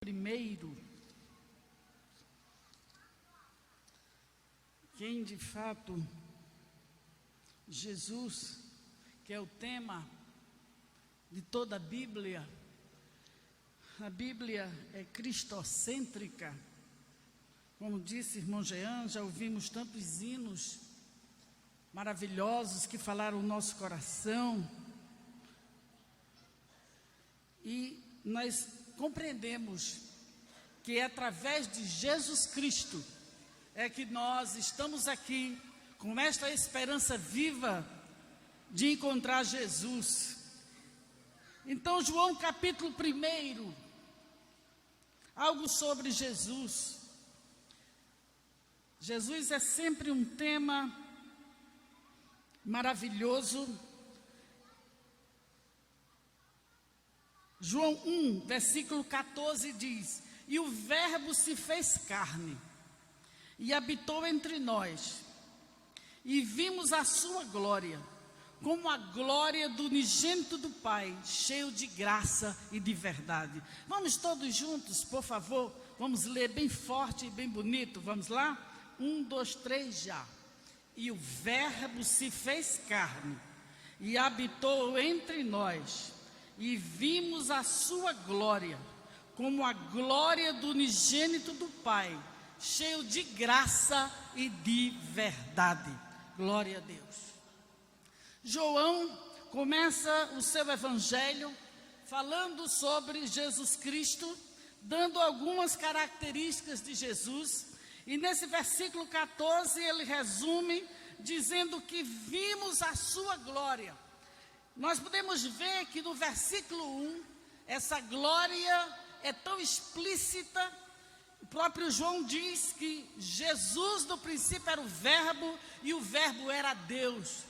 Primeiro, quem de fato, Jesus, que é o tema de toda a Bíblia é cristocêntrica, como disse irmão Jean, já ouvimos tantos hinos maravilhosos que falaram o nosso coração, e nós compreendemos que é através de Jesus Cristo é que nós estamos aqui com esta esperança viva de encontrar Jesus. Então, João capítulo 1, algo sobre Jesus. Jesus é sempre um tema maravilhoso. João 1, versículo 14 diz: e o Verbo se fez carne e habitou entre nós, e vimos a sua glória, como a glória do unigênito do Pai, cheio de graça e de verdade. Vamos todos juntos, por favor, vamos ler bem forte e bem bonito, vamos lá? 1, 2, 3, já. E o Verbo se fez carne e habitou entre nós, e vimos a sua glória, como a glória do unigênito do Pai, cheio de graça e de verdade. Glória a Deus. João começa o seu evangelho falando sobre Jesus Cristo, dando algumas características de Jesus, e nesse versículo 14 ele resume dizendo que vimos a sua glória. Nós podemos ver que no versículo 1, essa glória é tão explícita. O próprio João diz que Jesus no princípio era o Verbo e o Verbo era Deus.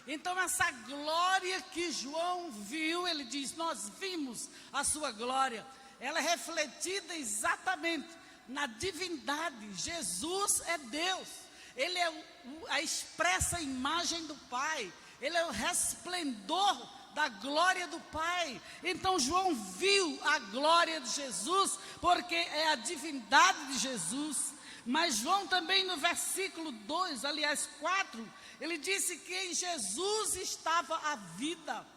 Então essa glória que João viu, ele diz, nós vimos a sua glória. Ela é refletida exatamente na divindade. Jesus é Deus. Ele é a expressa imagem do Pai. Ele é o resplendor da glória do Pai. Então João viu a glória de Jesus, porque é a divindade de Jesus. Mas João também no versículo 2, aliás 4, ele disse que em Jesus estava a vida.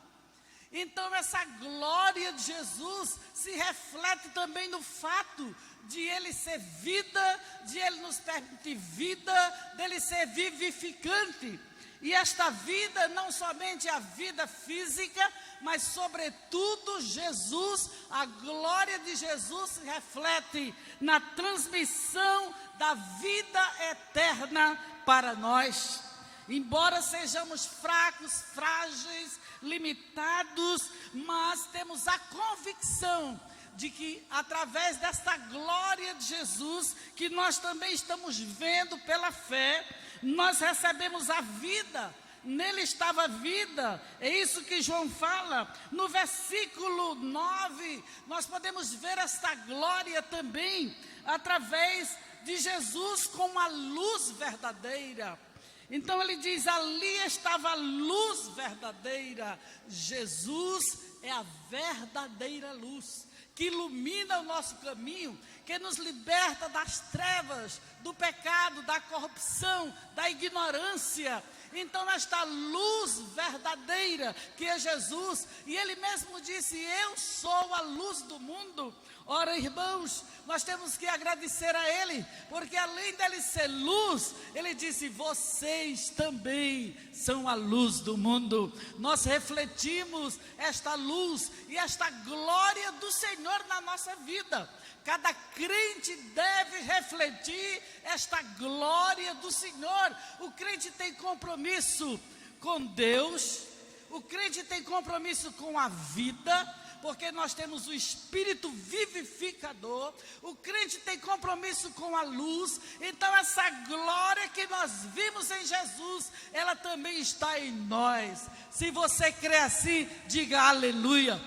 Então essa glória de Jesus se reflete também no fato de ele ser vida, de ele nos permitir vida, dele ser vivificante. E esta vida, não somente a vida física, mas sobretudo Jesus, a glória de Jesus se reflete na transmissão da vida eterna para nós. Embora sejamos fracos, frágeis, limitados, mas temos a convicção de que através desta glória de Jesus, que nós também estamos vendo pela fé, nós recebemos a vida. Nele estava a vida, é isso que João fala. No versículo 9, nós podemos ver esta glória também, através de Jesus como a luz verdadeira. Então ele diz, ali estava a luz verdadeira. Jesus é a verdadeira luz, que ilumina o nosso caminho, que nos liberta das trevas, do pecado, da corrupção, da ignorância. Então esta luz verdadeira que é Jesus, e ele mesmo disse, eu sou a luz do mundo. Ora, irmãos, nós temos que agradecer a ele, porque além dele ser luz, ele disse, vocês também são a luz do mundo. Nós refletimos esta luz e esta glória do Senhor na nossa vida. Cada crente deve refletir esta glória do Senhor. O crente tem compromisso com Deus, o crente tem compromisso com a vida, porque nós temos o Espírito vivificador. O crente tem compromisso com a luz. Então essa glória que nós vimos em Jesus, ela também está em nós. Se você crê assim, diga aleluia.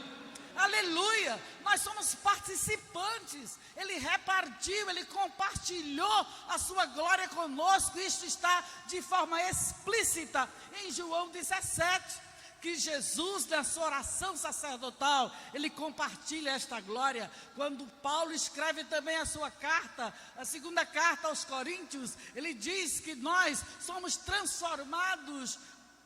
Aleluia, nós somos participantes. Ele repartiu, ele compartilhou a sua glória conosco. Isto está de forma explícita em João 17. que Jesus, na sua oração sacerdotal, ele compartilha esta glória. Quando Paulo escreve também a sua carta, a segunda carta aos Coríntios, ele diz que nós somos transformados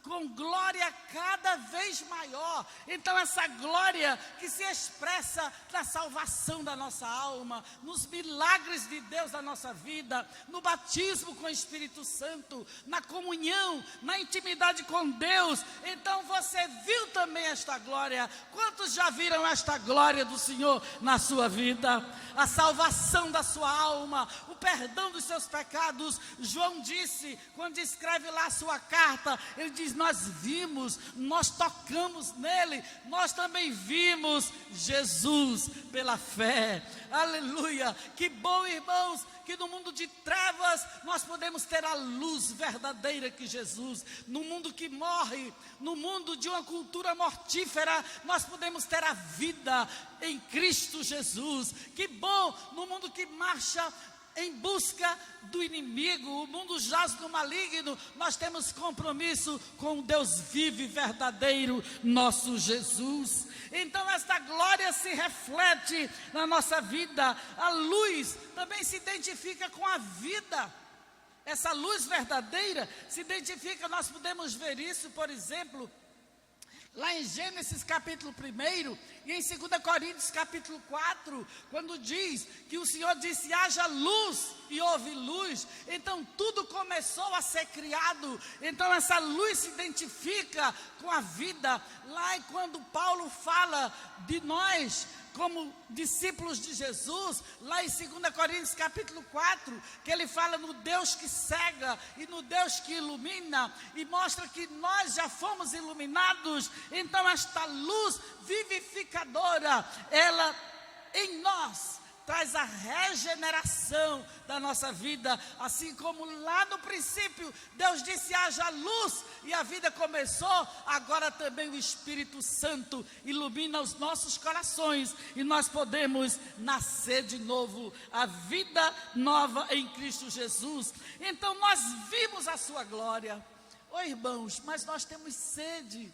com glória cada vez maior. Então essa glória que se expressa na salvação da nossa alma, nos milagres de Deus da nossa vida, no batismo com o Espírito Santo, na comunhão, na intimidade com Deus. Então você viu também esta glória. Quantos já viram esta glória do Senhor na sua vida? A salvação da sua alma, o perdão dos seus pecados. João disse, quando escreve lá a sua carta, ele diz: nós vimos, nós tocamos nele, nós também vimos Jesus pela fé. Aleluia! Que bom, irmãos, que no mundo de trevas nós podemos ter a luz verdadeira que Jesus. No mundo que morre, no mundo de uma cultura mortífera, nós podemos ter a vida em Cristo Jesus. Que bom, no mundo que marcha em busca do inimigo, o mundo jaz no maligno, nós temos compromisso com o Deus vivo e verdadeiro, nosso Jesus. Então esta glória se reflete na nossa vida. A luz também se identifica com a vida. Essa luz verdadeira se identifica, nós podemos ver isso, por exemplo, lá em Gênesis capítulo 1 e em 2 Coríntios capítulo 4, quando diz que o Senhor disse: haja luz, e houve luz. Então tudo começou a ser criado. Então essa luz se identifica com a vida. Lá quando Paulo fala de nós como discípulos de Jesus, lá em 2 Coríntios capítulo 4, que ele fala no Deus que cega e no Deus que ilumina, e mostra que nós já fomos iluminados. Então esta luz vivificadora, ela em nós traz a regeneração da nossa vida, assim como lá no princípio Deus disse: haja luz, e a vida começou. Agora também o Espírito Santo ilumina os nossos corações, e nós podemos nascer de novo, a vida nova em Cristo Jesus. Então nós vimos a sua glória. Irmãos, mas nós temos sede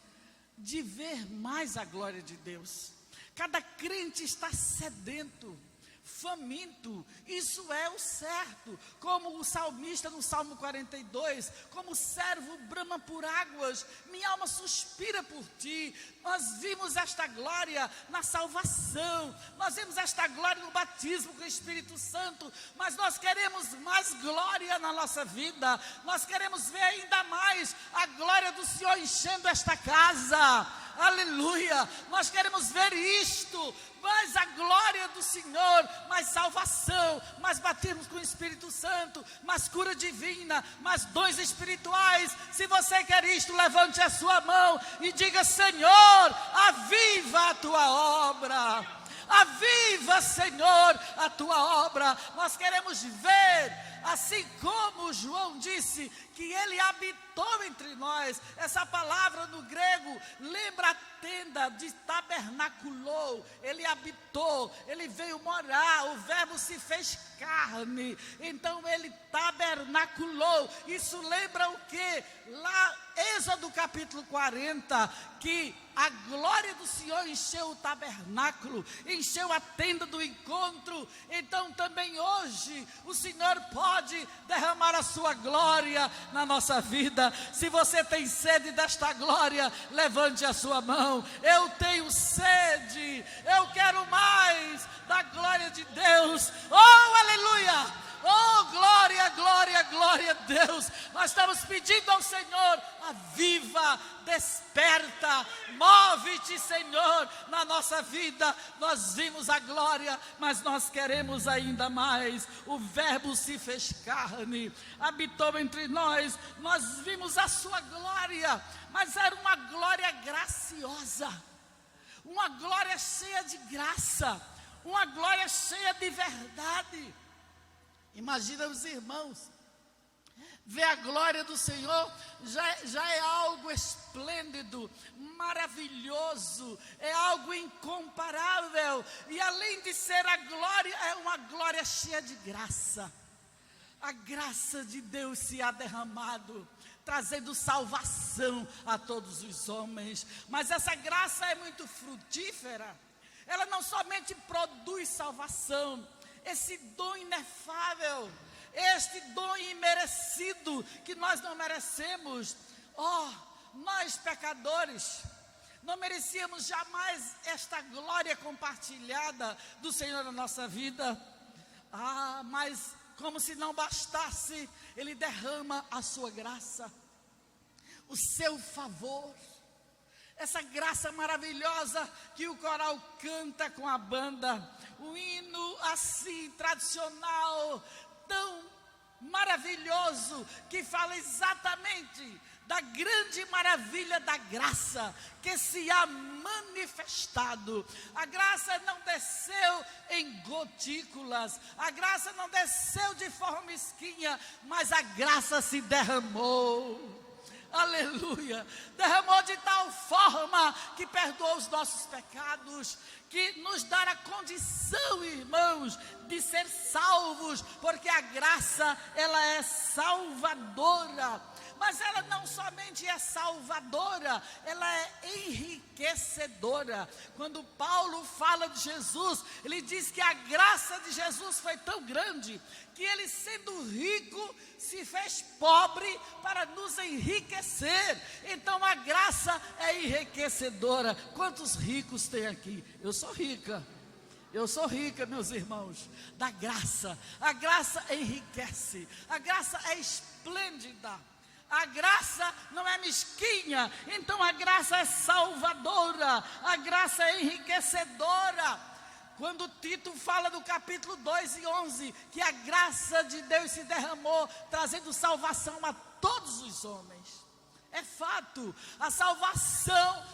de ver mais a glória de Deus. Cada crente está sedento, faminto, isso é o certo. Como o salmista no Salmo 42, como o servo brama por águas, minha alma suspira por ti. Nós vimos esta glória na salvação, nós vimos esta glória no batismo com o Espírito Santo, mas nós queremos mais glória na nossa vida. Nós queremos ver ainda mais a glória do Senhor enchendo esta casa. Aleluia! Nós queremos ver isto, mais a glória do Senhor, mais salvação, mais batermos com o Espírito Santo, mais cura divina, mais dons espirituais. Se você quer isto, levante a sua mão e diga: Senhor, aviva a tua obra. Aviva, Senhor, a tua obra. Nós queremos ver, assim como João disse, que ele habitou entre nós. Essa palavra no grego lembra a tenda de tabernaculou. Ele habitou, ele veio morar, o verbo se fez carne. Então ele tabernaculou. Isso lembra o quê? Lá, Êxodo capítulo 40, que a glória do Senhor encheu o tabernáculo, encheu a tenda do encontro. Então também hoje o Senhor pode derramar a sua glória na nossa vida. Se você tem sede desta glória, levante a sua mão. Eu tenho sede, eu quero mais da glória de Deus. Oh, aleluia! Oh, glória, glória, glória a Deus. Nós estamos pedindo ao Senhor: aviva, desperta, move-te, Senhor, na nossa vida. Nós vimos a glória, mas nós queremos ainda mais. O verbo se fez carne, habitou entre nós. Nós vimos a sua glória, mas era uma glória graciosa, uma glória cheia de graça, uma glória cheia de verdade. Imagina os irmãos, ver a glória do Senhor já é algo esplêndido, maravilhoso, é algo incomparável. E além de ser a glória, é uma glória cheia de graça. a graça de Deus se há derramado, trazendo salvação a todos os homens. Mas essa graça é muito frutífera. Ela não somente produz salvação, esse dom inefável, este dom imerecido que nós não merecemos. Nós pecadores não merecíamos jamais esta glória compartilhada do Senhor na nossa vida. Mas como se não bastasse, Ele derrama a sua graça, o seu favor, essa graça maravilhosa que o coral canta com a banda, o hino assim tradicional, tão maravilhoso, que fala exatamente da grande maravilha da graça que se há manifestado. A graça não desceu em gotículas, a graça não desceu de forma mesquinha, mas a graça se derramou. Aleluia, derramou de tal forma que perdoou os nossos pecados, que nos dá a condição, irmãos, de ser salvos, porque a graça, ela é salvadora. Mas ela não somente é salvadora, ela é enriquecedora. Quando Paulo fala de Jesus, ele diz que a graça de Jesus foi tão grande, que ele, sendo rico, se fez pobre para nos enriquecer. Então a graça é enriquecedora. Quantos ricos tem aqui? Eu sou rica. Eu sou rica, meus irmãos, da graça. A graça enriquece, a graça é esplêndida. A graça não é mesquinha, então a graça é salvadora, a graça é enriquecedora. Quando Tito fala do capítulo 2 e 11, que a graça de Deus se derramou, trazendo salvação a todos os homens. É fato, a salvação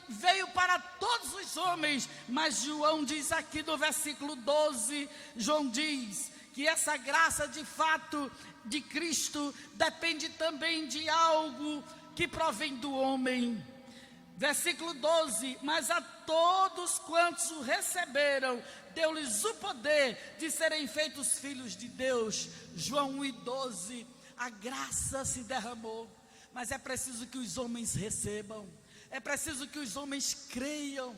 veio para todos os homens, mas João diz aqui no versículo 12, João diz que essa graça de fato de Cristo depende também de algo que provém do homem. Versículo 12, mas a todos quantos o receberam, deu-lhes o poder de serem feitos filhos de Deus. João 1:12, a graça se derramou, mas é preciso que os homens recebam, é preciso que os homens creiam.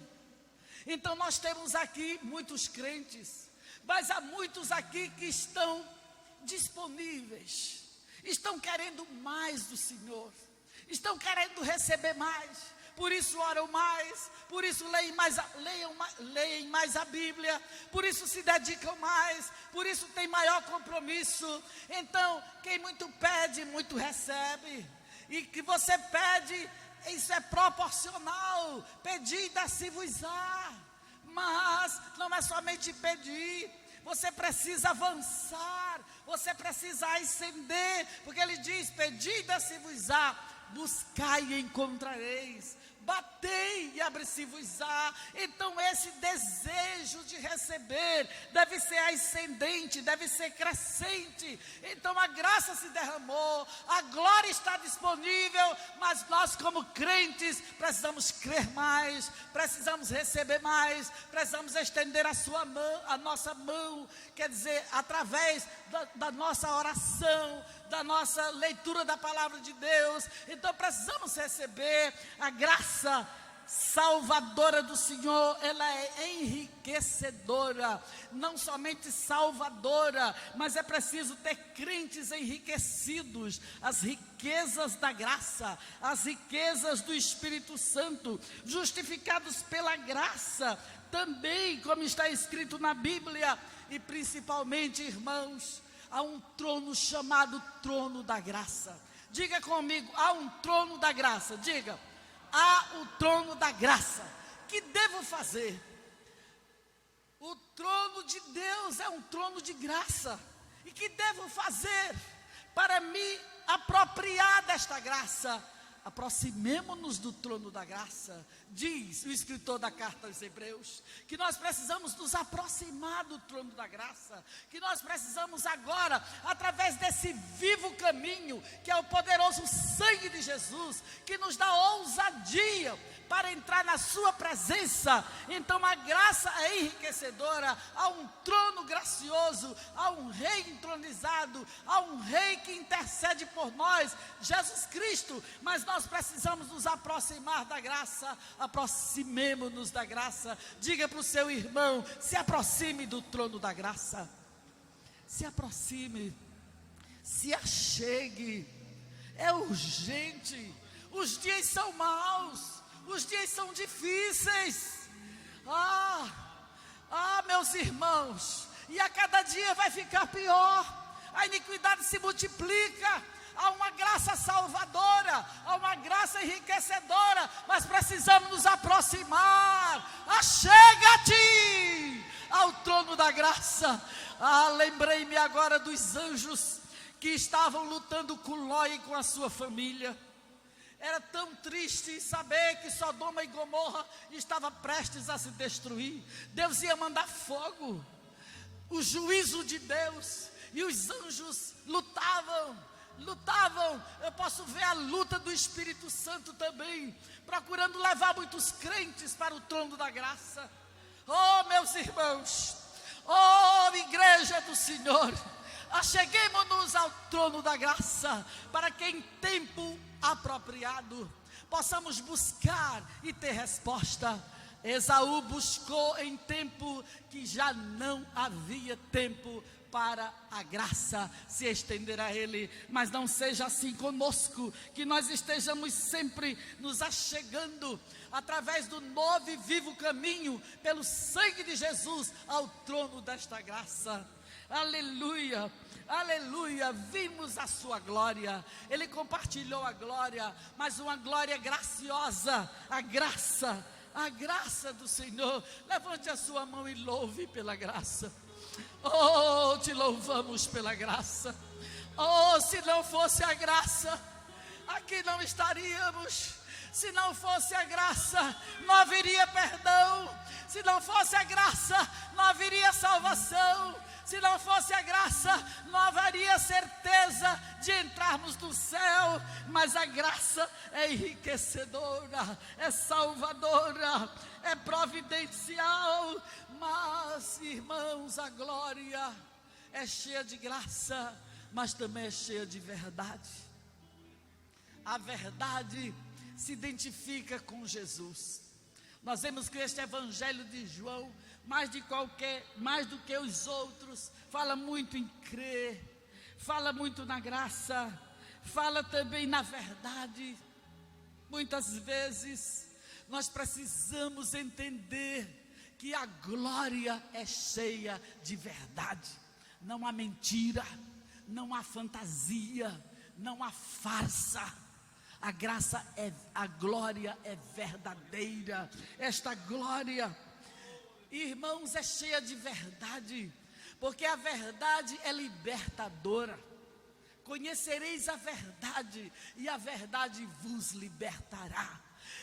Então nós temos aqui muitos crentes, mas há muitos aqui que estão disponíveis, estão querendo mais do Senhor, estão querendo receber mais, por isso oram mais, por isso leem mais a Bíblia, por isso se dedicam mais, por isso tem maior compromisso. Então, quem muito pede, muito recebe, e que você pede, isso é proporcional. Pedi e dá-se-vos-á. Mas não é somente pedir, você precisa avançar, você precisa ascender, porque ele diz: pedi e dá-se-vos-á, buscai e encontrareis, batei e abre-se-vos-á. Então esse desejo de receber deve ser ascendente, deve ser crescente. Então a graça se derramou, a glória está disponível, mas nós como crentes precisamos crer mais, precisamos receber mais, precisamos estender a nossa mão, quer dizer, através da nossa oração, da nossa leitura da palavra de Deus. Então precisamos receber a graça salvadora do Senhor. Ela é enriquecedora, não somente salvadora, mas é preciso ter crentes enriquecidos, as riquezas da graça, as riquezas do Espírito Santo, justificados pela graça, também como está escrito na Bíblia. E principalmente, irmãos, há um trono chamado trono da graça. Diga comigo: há um trono da graça. Diga: há o trono da graça. Que devo fazer? O trono de Deus é um trono de graça. E que devo fazer para me apropriar desta graça? aproximemo-nos do trono da graça. Diz o escritor da carta aos Hebreus, que nós precisamos nos aproximar do trono da graça, que nós precisamos agora, através desse vivo caminho, que é o poderoso sangue de Jesus, que nos dá ousadia para entrar na sua presença. Então a graça é enriquecedora. Há um trono gracioso, há um rei entronizado, há um rei que intercede por nós, Jesus Cristo. Mas nós precisamos nos aproximar da graça. Aproximemo-nos da graça. Diga para o seu irmão: se aproxime do trono da graça. Se aproxime, se achegue. É urgente. Os dias são maus, os dias são difíceis. Meus irmãos, e a cada dia vai ficar pior. A iniquidade se multiplica. Há uma graça salvadora, há uma graça enriquecedora, mas precisamos nos aproximar. Achega-te ao trono da graça. Lembrei-me agora dos anjos que estavam lutando com Ló e com a sua família. Era tão triste saber que Sodoma e Gomorra estava prestes a se destruir. Deus ia mandar fogo, o juízo de Deus, e os anjos lutavam. Eu posso ver a luta do Espírito Santo também, procurando levar muitos crentes para o trono da graça. Meus irmãos, igreja do Senhor, acheguemo-nos ao trono da graça, para que em tempo apropriado possamos buscar e ter resposta. Esaú buscou em tempo que já não havia tempo para a graça se estender a ele. Mas não seja assim conosco, que nós estejamos sempre nos achegando através do novo e vivo caminho, pelo sangue de Jesus, ao trono desta graça. Aleluia, aleluia. Vimos a sua glória. Ele compartilhou a glória, mas uma glória graciosa. A graça do Senhor. Levante a sua mão e louve pela graça. Te louvamos pela graça. Se não fosse a graça, aqui não estaríamos. Se não fosse a graça, não haveria perdão. Se não fosse a graça, não haveria salvação. Se não fosse a graça, não haveria certeza de entrarmos no céu. Mas a graça é enriquecedora, é salvadora, é providencial. Mas, irmãos, a glória é cheia de graça, mas também é cheia de verdade. A verdade se identifica com Jesus. Nós vemos que este evangelho de João, mais do que os outros, fala muito em crer, fala muito na graça, fala também na verdade. Muitas vezes nós precisamos entender que a glória é cheia de verdade. Não há mentira, não há fantasia, não há farsa. A glória é verdadeira. Esta glória, irmãos, é cheia de verdade, porque a verdade é libertadora. Conhecereis a verdade, e a verdade vos libertará.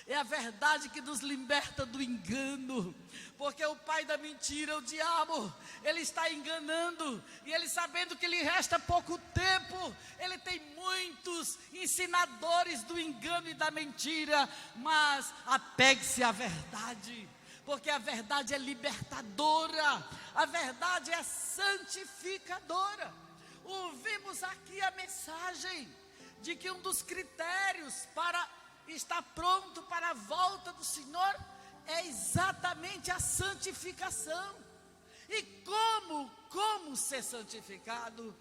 É a verdade que nos liberta do engano, porque o pai da mentira, o diabo, ele está enganando, e ele, sabendo que lhe resta pouco tempo, ele tem muitos ensinadores do engano e da mentira. Mas apegue-se à verdade, porque a verdade é libertadora, a verdade é santificadora. Ouvimos aqui a mensagem de que um dos critérios para estar pronto para a volta do Senhor é exatamente a santificação. E como ser santificado?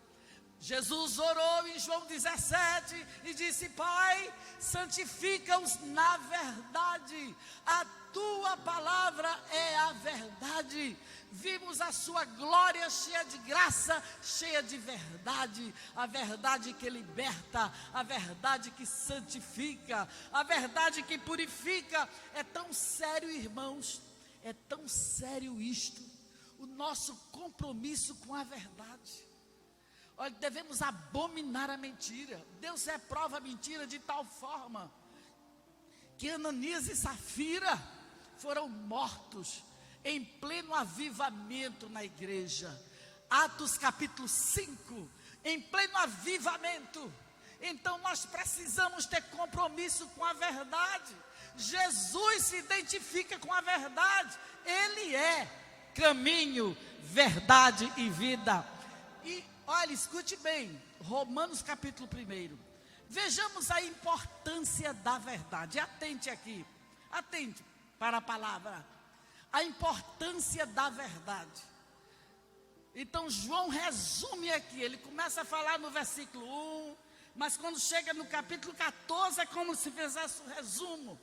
Jesus orou em João 17 e disse: Pai, santifica-os na verdade, a tua palavra é a verdade. Vimos a sua glória cheia de graça, cheia de verdade, a verdade que liberta, a verdade que santifica, a verdade que purifica. É tão sério, irmãos, é tão sério isto, o nosso compromisso com a verdade. Olha, devemos abominar a mentira. Deus reprova a mentira de tal forma que Ananias e Safira foram mortos em pleno avivamento na igreja. Atos capítulo 5, em pleno avivamento. Então nós precisamos ter compromisso com a verdade. Jesus se identifica com a verdade. Ele é caminho, verdade e vida. E olha, escute bem, Romanos capítulo 1. Vejamos a importância da verdade. Atente aqui, atente para a palavra. A importância da verdade. Então João resume aqui, ele começa a falar no versículo 1, mas quando chega no capítulo 14 é como se fizesse um resumo.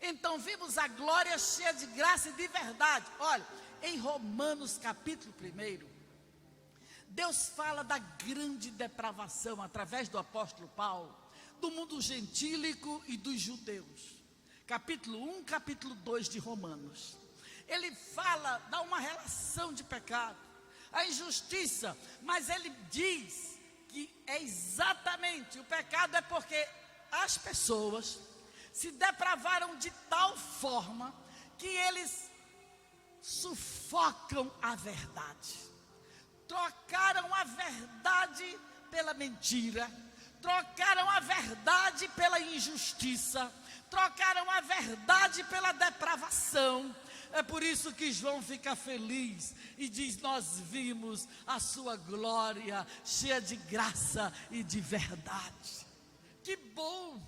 Então vimos a glória cheia de graça e de verdade. Olha, em Romanos capítulo 1, Deus fala da grande depravação através do apóstolo Paulo, do mundo gentílico e dos judeus. Capítulo 1, capítulo 2 de Romanos. Ele fala, dá uma relação de pecado, a injustiça, mas ele diz que é exatamente, o pecado é porque as pessoas se depravaram de tal forma que eles sufocam a verdade, trocaram a verdade pela mentira, trocaram a verdade pela injustiça, trocaram a verdade pela depravação. É por isso que João fica feliz e diz: nós vimos a sua glória cheia de graça e de verdade. Que bom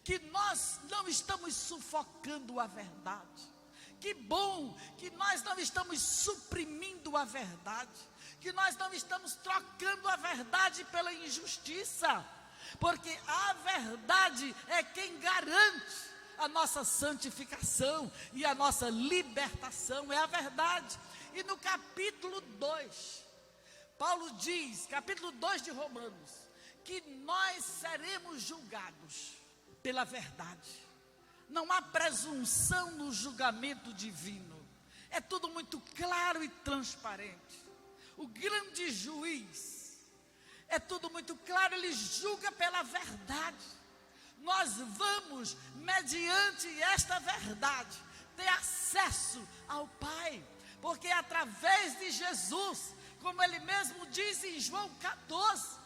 que nós não estamos sufocando a verdade. Que bom que nós não estamos suprimindo a verdade, que nós não estamos trocando a verdade pela injustiça, porque a verdade é quem garante a nossa santificação e a nossa libertação, é a verdade. E no capítulo 2, Paulo diz, capítulo 2 de Romanos, que nós seremos julgados pela verdade. Não há presunção no julgamento divino, é tudo muito claro e transparente. O grande juiz, é tudo muito claro, ele julga pela verdade. Nós vamos, mediante esta verdade, ter acesso ao Pai, porque através de Jesus, como ele mesmo diz em João 14,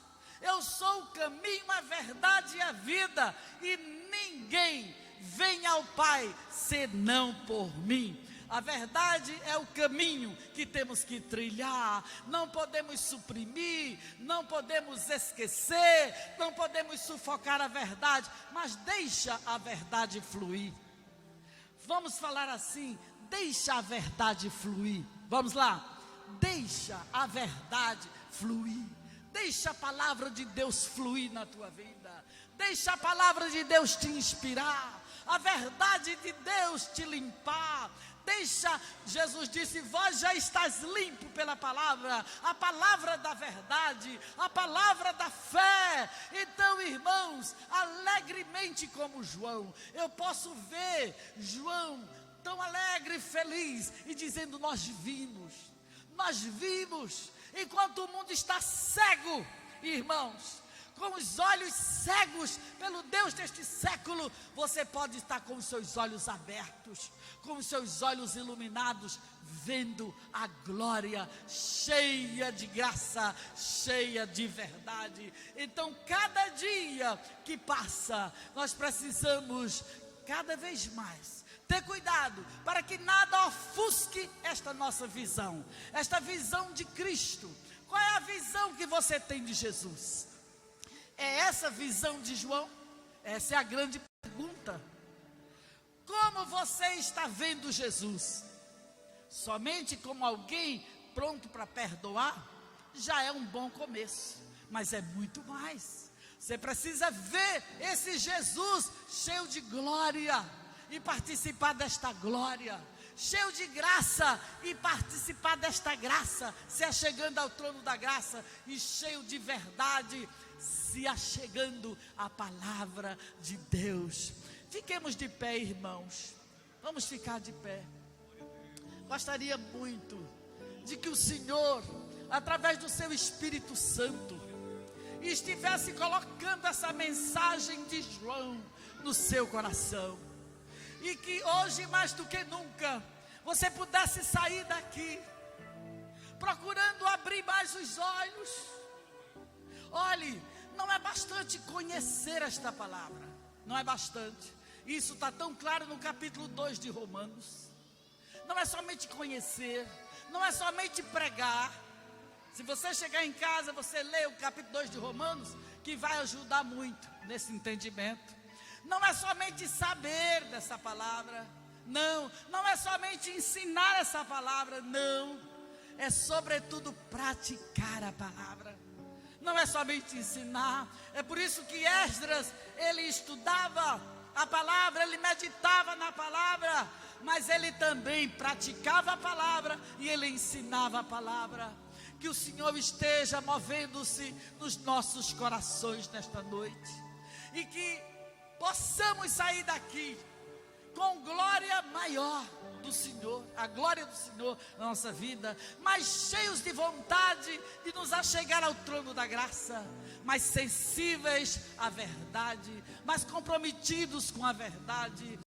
eu sou o caminho, a verdade e a vida, e ninguém vem ao Pai senão por mim. A verdade é o caminho que temos que trilhar, não podemos suprimir, não podemos esquecer, não podemos sufocar a verdade, mas deixa a verdade fluir. Vamos falar assim, deixa a verdade fluir. Vamos lá, deixa a verdade fluir, deixa a palavra de Deus fluir na tua vida, deixa a palavra de Deus te inspirar, a verdade de Deus te limpar. Deixa, Jesus disse, vós já estáis limpo pela palavra, a palavra da verdade, a palavra da fé. Então, irmãos, alegremente como João, eu posso ver João tão alegre e feliz e dizendo: nós vimos, enquanto o mundo está cego, irmãos, com os olhos cegos pelo Deus deste século, você pode estar com os seus olhos abertos, com os seus olhos iluminados, vendo a glória cheia de graça, cheia de verdade. Então, cada dia que passa, nós precisamos cada vez mais ter cuidado para que nada ofusque esta nossa visão, esta visão de Cristo. Qual é a visão que você tem de Jesus? É essa visão de João? Essa é a grande pergunta. Como você está vendo Jesus? Somente como alguém pronto para perdoar? Já é um bom começo, mas é muito mais. Você precisa ver esse Jesus cheio de glória e participar desta glória, cheio de graça e participar desta graça, se achegando ao trono da graça, e cheio de verdade, se achegando à palavra de Deus. Fiquemos de pé, irmãos. Vamos ficar de pé. Gostaria muito de que o Senhor, através do seu Espírito Santo, estivesse colocando essa mensagem de João no seu coração. e que hoje mais do que nunca você pudesse sair daqui procurando abrir mais os olhos. Olhe, não é bastante conhecer esta palavra, não é bastante. Isso está tão claro no capítulo 2 de Romanos. Não é somente conhecer, não é somente pregar. Se você chegar em casa, você lê o capítulo 2 de Romanos, que vai ajudar muito nesse entendimento. Não é somente saber dessa palavra, não é somente ensinar essa palavra, não. É sobretudo praticar a palavra. Não é somente ensinar. É por isso que Esdras, ele estudava a palavra, ele meditava na palavra, mas ele também praticava a palavra e ele ensinava a palavra. Que o Senhor esteja movendo-se nos nossos corações nesta noite, e que possamos sair daqui com glória maior do Senhor, a glória do Senhor na nossa vida, mais cheios de vontade de nos achegar ao trono da graça, mais sensíveis à verdade, mais comprometidos com a verdade.